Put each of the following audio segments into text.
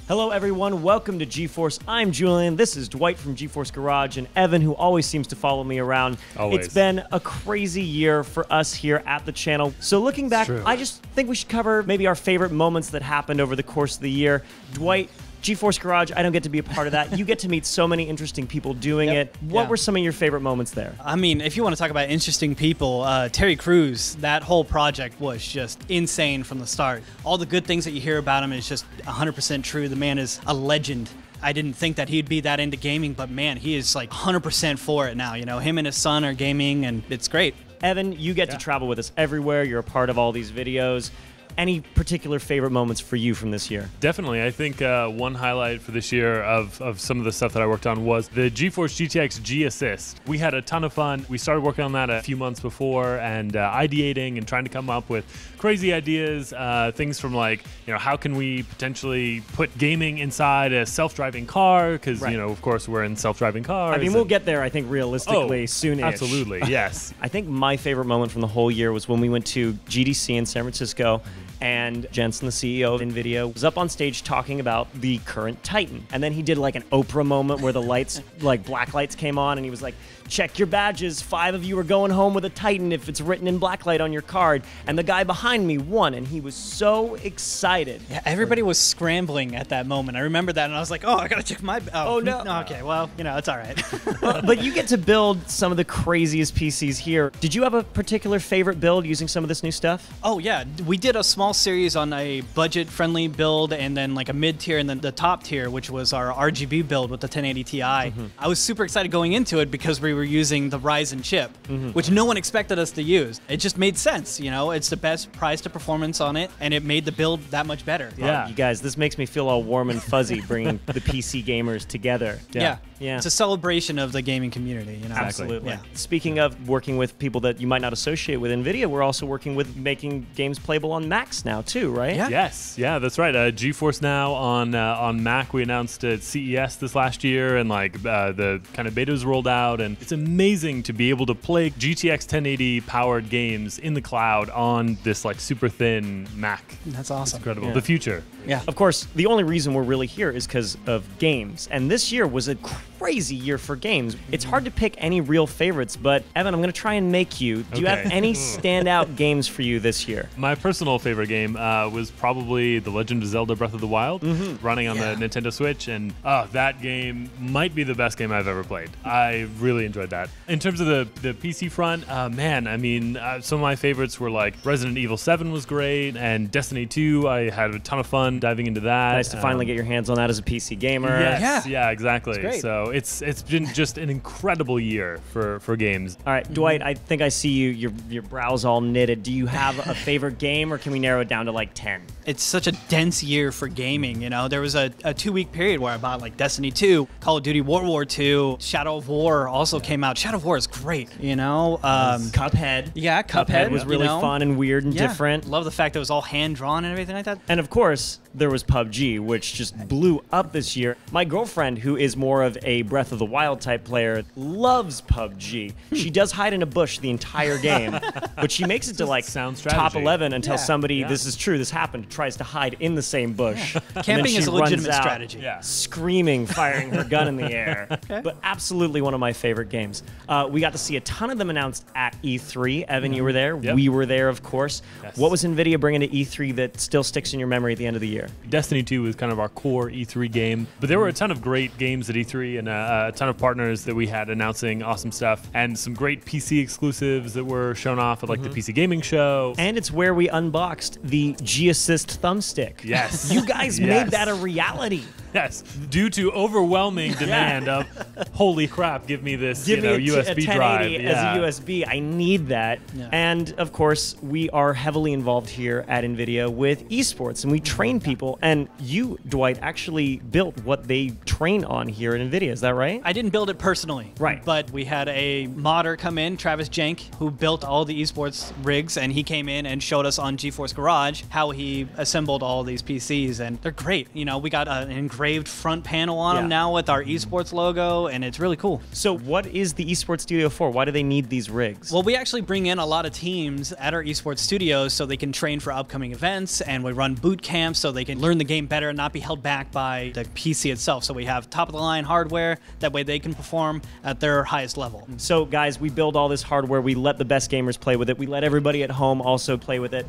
Hello everyone, welcome to GeForce. I'm Julian, this is Dwight from GeForce Garage, and Evan, who always seems to follow me around. Always. It's been a crazy year for us here at the channel. So looking back, I just think we should cover maybe our favorite moments that happened over the course of the year. Dwight, GeForce Garage, I don't get to be a part of that. You get to meet so many interesting people doing it. What were some of your favorite moments there? I mean, if you want to talk about interesting people, Terry Crews, that whole project was just insane from the start. All the good things that you hear about him is just 100% true. The man is a legend. I didn't think that he'd be that into gaming, but man, he is like 100% for it now. You know, him and his son are gaming, and it's great. Evan, you get to travel with us everywhere. You're a part of all these videos. Any particular favorite moments for you from this year? Definitely. I think one highlight for this year of some of the stuff that I worked on was the GeForce GTX G Assist. We had a ton of fun. We started working on that a few months before and ideating and trying to come up with crazy ideas, things from like, you know, how can we potentially put gaming inside a self-driving car? Because, you know, of course, we're in self-driving cars. I mean, we'll get there, I think, realistically soon-ish. Absolutely, yes. I think my favorite moment from the whole year was when we went to GDC in San Francisco, and Jensen, the CEO of NVIDIA, was up on stage talking about the current Titan. And then he did like an Oprah moment where the lights, like black lights came on, and he was like, check your badges, 5 of you are going home with a Titan if it's written in black light on your card. And the guy behind me won, and he was so excited. Yeah, everybody was scrambling at that moment. I remember that, and I was like, oh, I gotta check my... Oh, no. Okay, well, you know, it's all right. But you get to build some of the craziest PCs here. Did you have a particular favorite build using some of this new stuff? Oh, yeah. We did a small series on a budget-friendly build, and then like a mid-tier, and then the top tier, which was our RGB build with the 1080 Ti. I was super excited going into it because we were using the Ryzen chip, which no one expected us to use. It just made sense, you know? It's the best price to performance on it, and it made the build that much better. Yeah. You guys, this makes me feel all warm and fuzzy bringing the PC gamers together. Yeah. It's a celebration of the gaming community, you know? Absolutely. Yeah. Speaking of working with people that you might not associate with NVIDIA, we're also working with making games playable on Macs now too, right? Yeah. Yes, yeah, that's right. GeForce Now on Mac, we announced at CES this last year, and like the kind of betas rolled out, and it's amazing to be able to play GTX 1080 powered games in the cloud on this like super thin Mac. That's awesome. It's incredible. Yeah. The future. Yeah. Of course, the only reason we're really here is because of games. And this year was a crazy year for games. It's hard to pick any real favorites, but Evan, I'm going to try and make you. Do you have any standout games for you this year? My personal favorite game was probably The Legend of Zelda Breath of the Wild, running on the Nintendo Switch, and that game might be the best game I've ever played. I really enjoyed that. In terms of the PC front, man, I mean, some of my favorites were like Resident Evil 7 was great, and Destiny 2, I had a ton of fun diving into that. Nice to finally get your hands on that as a PC gamer. Yes, yeah, exactly. It's great. So it's been just an incredible year for games. All right, Dwight, I think I see you. Your brow's all knitted. Do you have a favorite game, or can we narrow it down to like 10? It's such a dense year for gaming, you know? There was a 2-week period where I bought like Destiny 2, Call of Duty World War II, Shadow of War also came out. Shadow of War is great, you know? Cuphead. Yeah, Cuphead was really fun and weird and different. Love the fact that it was all hand-drawn and everything like that. And of course, there was PUBG, which just blew up this year. My girlfriend, who is more of a Breath of the Wild type player, loves PUBG. She does hide in a bush the entire game, but she makes it to like top 11 until somebody, this is true, this happened, tries to hide in the same bush. Camping is a legitimate strategy. Screaming, firing her gun in the air. But absolutely one of my favorite games. We got to see a ton of them announced at E3. Evan, you were there. We were there, of course. What was NVIDIA bringing to E3 that still sticks in your memory at the end of the year? Destiny 2 was kind of our core E3 game, but there were a ton of great games at E3 and a ton of partners that we had announcing awesome stuff, and some great PC exclusives that were shown off at like the PC Gaming Show. And it's where we unboxed the G Assist thumbstick. Yes. You guys made that a reality. Yes, due to overwhelming demand of, holy crap, give me this Give me a USB 1080 drive. as a USB. I need that. And of course, we are heavily involved here at NVIDIA with esports, and we train people. And you, Dwight, actually built what they train on here at NVIDIA. Is that right? I didn't build it personally. Right. But we had a modder come in, Travis Jenk, who built all the esports rigs, and he came in and showed us on GeForce Garage how he assembled all these PCs, and they're great. You know, we got an engraved engraved front panel on them Yeah. now with our esports logo, and it's really cool. So what is the esports studio for? Why do they need these rigs? Well, we actually bring in a lot of teams at our esports studios so they can train for upcoming events, and we run boot camps so they can learn the game better and not be held back by the PC itself. So we have top-of-the-line hardware, that way they can perform at their highest level. So guys, we build all this hardware, we let the best gamers play with it, we let everybody at home also play with it.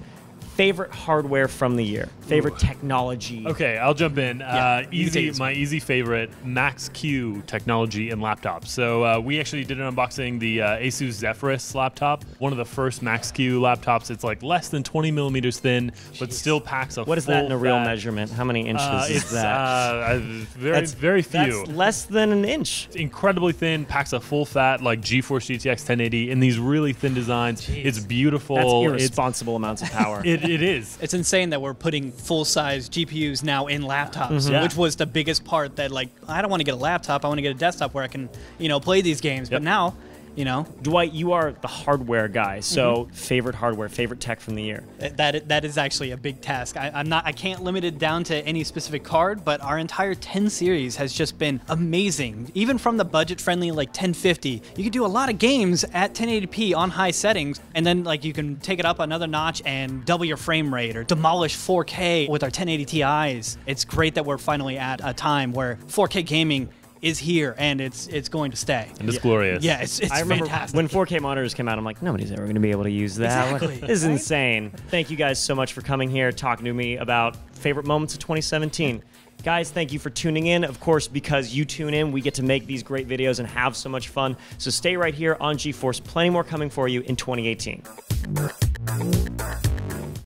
Favorite hardware from the year? Favorite technology? Okay, I'll jump in. you take this My easy favorite, Max-Q technology and laptops. So we actually did an unboxing, the Asus Zephyrus laptop, one of the first Max-Q laptops. It's like less than 20 millimeters thin, but still packs a What is that in a real full-fat- measurement? How many inches is It's that? very few. That's less than an inch. It's incredibly thin, packs a full fat like GeForce GTX 1080 in these really thin designs. It's beautiful. That's It's- irresponsible amounts of power. It is. It's insane that we're putting full-size GPUs now in laptops, Yeah. which was the biggest part that, like, I don't want to get a laptop, I want to get a desktop where I can, play these games. But now, Dwight, you are the hardware guy, so favorite hardware, favorite tech from the year. that is actually a big task. I can't limit it down to any specific card, but our entire 10 series has just been amazing. Even from the budget-friendly like 1050, you can do a lot of games at 1080p on high settings, and then like you can take it up another notch and double your frame rate or demolish 4K with our 1080 Ti's. It's great that we're finally at a time where 4K gaming is here and it's going to stay. And it's glorious. Yeah, it's I remember fantastic. when 4K monitors came out, I'm like, nobody's ever going to be able to use that. Exactly. This is insane. Thank you guys so much for coming here, talking to me about favorite moments of 2017. Guys, thank you for tuning in. Of course, because you tune in, we get to make these great videos and have so much fun. So stay right here on GeForce. Plenty more coming for you in 2018.